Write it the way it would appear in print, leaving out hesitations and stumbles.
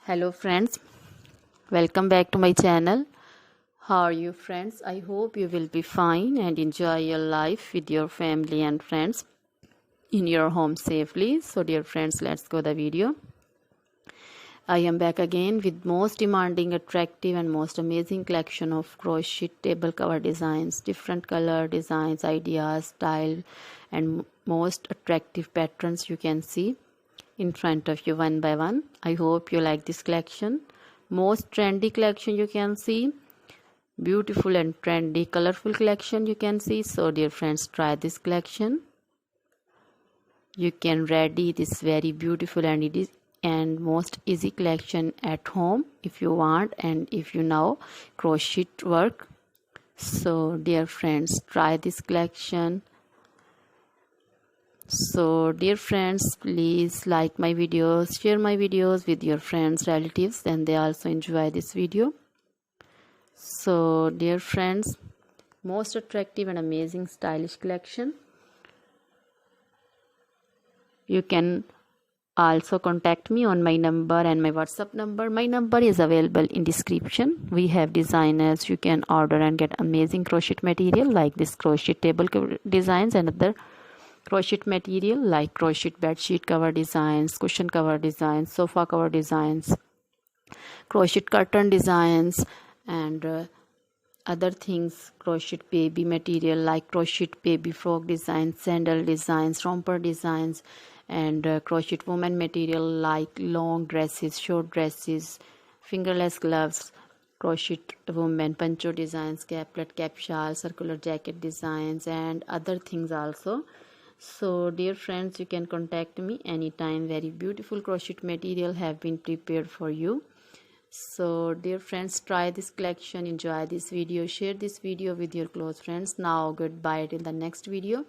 Hello friends, welcome back to my channel. How are you friends? I hope you will be fine and enjoy your life with your family and friends in your home safely. So dear friends, let's go the video. I am back again with most demanding, attractive and most amazing collection of crochet table cover designs, different color designs, ideas, style and most attractive patterns you can see in front of you one by one. I hope you like this collection. Most trendy collection you can see, beautiful and trendy colorful collection you can see. So dear friends, try this collection. You can ready this very beautiful and most easy collection at home if you want and if you know crochet work. So dear friends, try this collection. So dear friends, please like my videos, share my videos with your friends, relatives, and they also enjoy this video. So dear friends, most attractive and amazing stylish collection. You can also contact me on my number and my WhatsApp number. My number is available in description. We have designers. You can order and get amazing crochet material like this crochet table designs and other crochet material like crochet bed sheet cover designs, cushion cover designs, sofa cover designs, crochet curtain designs and other things, crochet baby material like crochet baby frog designs, sandal designs, romper designs and crochet woman material like long dresses, short dresses, fingerless gloves, crochet woman poncho designs, caplet, cap shawl, circular jacket designs and other things also. So dear friends, you can contact me anytime. Very beautiful crochet material have been prepared for you. So dear friends, try this collection, enjoy this video, share this video with your close friends. Now goodbye till the next video.